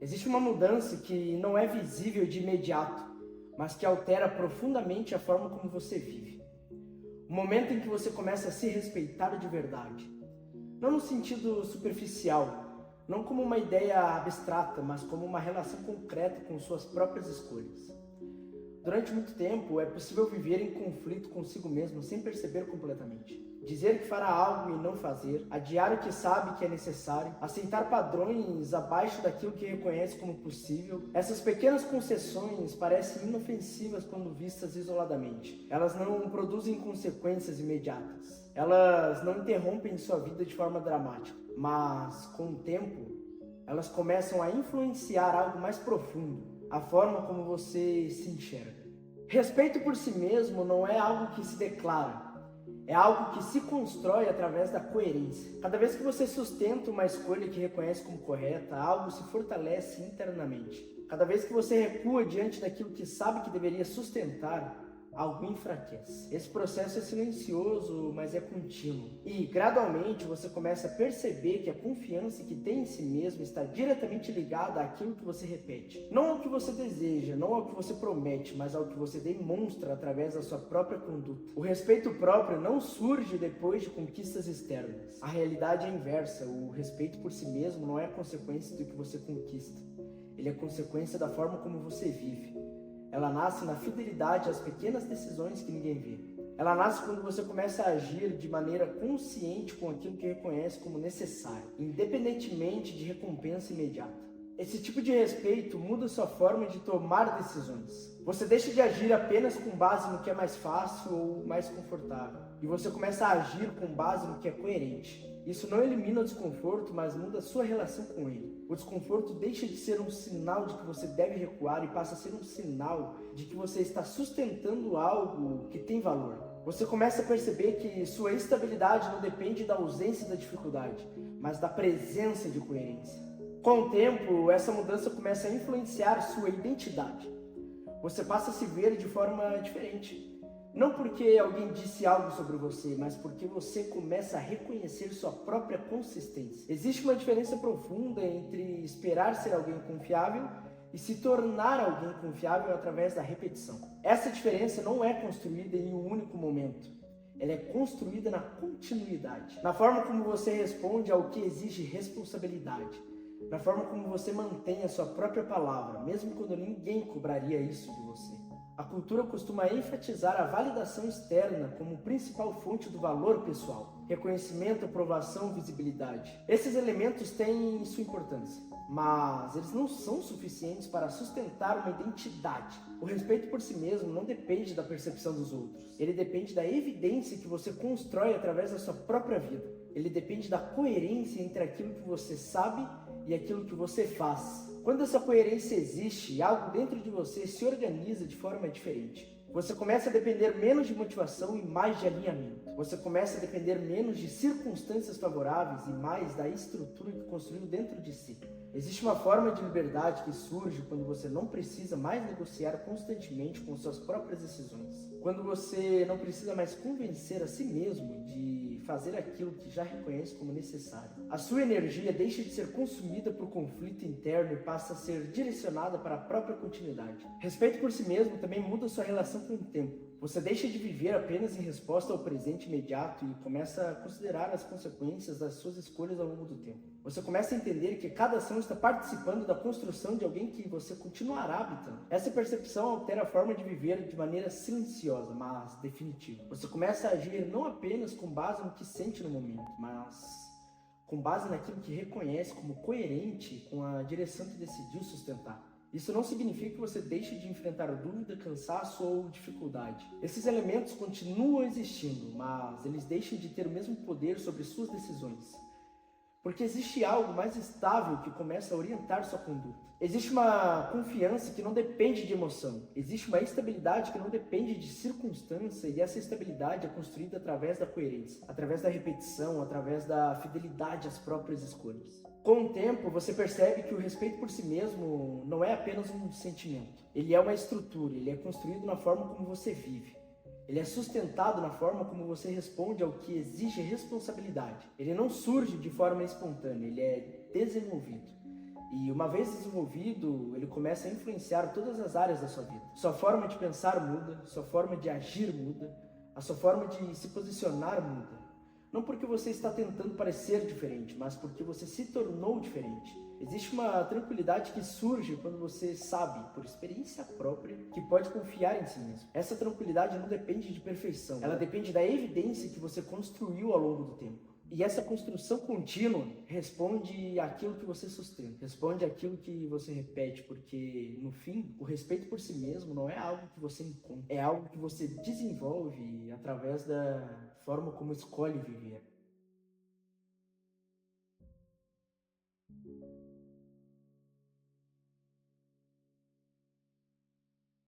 Existe uma mudança que não é visível de imediato, mas que altera profundamente a forma como você vive. O momento em que você começa a se respeitar de verdade. Não no sentido superficial, não como uma ideia abstrata, mas como uma relação concreta com suas próprias escolhas. Durante muito tempo, é possível viver em conflito consigo mesmo sem perceber completamente. Dizer que fará algo e não fazer, adiar o que sabe que é necessário, aceitar padrões abaixo daquilo que reconhece como possível. Essas pequenas concessões parecem inofensivas quando vistas isoladamente. Elas não produzem consequências imediatas. Elas não interrompem sua vida de forma dramática. Mas, com o tempo, elas começam a influenciar algo mais profundo. A forma como você se enxerga. Respeito por si mesmo não é algo que se declara, é algo que se constrói através da coerência. Cada vez que você sustenta uma escolha que reconhece como correta, algo se fortalece internamente. Cada vez que você recua diante daquilo que sabe que deveria sustentar, algo enfraquece. Esse processo é silencioso, mas é contínuo. E, gradualmente, você começa a perceber que a confiança que tem em si mesmo está diretamente ligada àquilo que você repete. Não ao que você deseja, não ao que você promete, mas ao que você demonstra através da sua própria conduta. O respeito próprio não surge depois de conquistas externas. A realidade é inversa. O respeito por si mesmo não é consequência do que você conquista. Ele é consequência da forma como você vive. Ela nasce na fidelidade às pequenas decisões que ninguém vê. Ela nasce quando você começa a agir de maneira consciente com aquilo que reconhece como necessário, independentemente de recompensa imediata. Esse tipo de respeito muda sua forma de tomar decisões. Você deixa de agir apenas com base no que é mais fácil ou mais confortável, e você começa a agir com base no que é coerente. Isso não elimina o desconforto, mas muda a sua relação com ele. O desconforto deixa de ser um sinal de que você deve recuar e passa a ser um sinal de que você está sustentando algo que tem valor. Você começa a perceber que sua estabilidade não depende da ausência da dificuldade, mas da presença de coerência. Com o tempo, essa mudança começa a influenciar sua identidade. Você passa a se ver de forma diferente. Não porque alguém disse algo sobre você, mas porque você começa a reconhecer sua própria consistência. Existe uma diferença profunda entre esperar ser alguém confiável e se tornar alguém confiável através da repetição. Essa diferença não é construída em um único momento. Ela é construída na continuidade, na forma como você responde ao que exige responsabilidade, na forma como você mantém a sua própria palavra, mesmo quando ninguém cobraria isso de você. A cultura costuma enfatizar a validação externa como principal fonte do valor pessoal. Reconhecimento, aprovação, visibilidade. Esses elementos têm sua importância, mas eles não são suficientes para sustentar uma identidade. O respeito por si mesmo não depende da percepção dos outros. Ele depende da evidência que você constrói através da sua própria vida. Ele depende da coerência entre aquilo que você sabe e aquilo que você faz. Quando essa coerência existe, algo dentro de você se organiza de forma diferente. Você começa a depender menos de motivação e mais de alinhamento. Você começa a depender menos de circunstâncias favoráveis e mais da estrutura que construiu dentro de si. Existe uma forma de liberdade que surge quando você não precisa mais negociar constantemente com suas próprias decisões. Quando você não precisa mais convencer a si mesmo de fazer aquilo que já reconhece como necessário. A sua energia deixa de ser consumida por conflito interno e passa a ser direcionada para a própria continuidade. Respeito por si mesmo também muda sua relação com o tempo. Você deixa de viver apenas em resposta ao presente imediato e começa a considerar as consequências das suas escolhas ao longo do tempo. Você começa a entender que cada ação está participando da construção de alguém que você continuará habitando. Essa percepção altera a forma de viver de maneira silenciosa, mas definitiva. Você começa a agir não apenas com base no que sente no momento, mas com base naquilo que reconhece como coerente com a direção que decidiu sustentar. Isso não significa que você deixe de enfrentar dúvida, cansaço ou dificuldade. Esses elementos continuam existindo, mas eles deixam de ter o mesmo poder sobre suas decisões. Porque existe algo mais estável que começa a orientar sua conduta. Existe uma confiança que não depende de emoção. Existe uma estabilidade que não depende de circunstância, e essa estabilidade é construída através da coerência, através da repetição, através da fidelidade às próprias escolhas. Com o tempo, você percebe que o respeito por si mesmo não é apenas um sentimento. Ele é uma estrutura, ele é construído na forma como você vive. Ele é sustentado na forma como você responde ao que exige responsabilidade. Ele não surge de forma espontânea, ele é desenvolvido. E uma vez desenvolvido, ele começa a influenciar todas as áreas da sua vida. Sua forma de pensar muda, sua forma de agir muda, a sua forma de se posicionar muda. Não porque você está tentando parecer diferente, mas porque você se tornou diferente. Existe uma tranquilidade que surge quando você sabe, por experiência própria, que pode confiar em si mesmo. Essa tranquilidade não depende de perfeição, ela depende da evidência que você construiu ao longo do tempo. E essa construção contínua responde àquilo que você sustenta, responde àquilo que você repete, porque, no fim, o respeito por si mesmo não é algo que você encontra, é algo que você desenvolve através da forma como escolhe viver.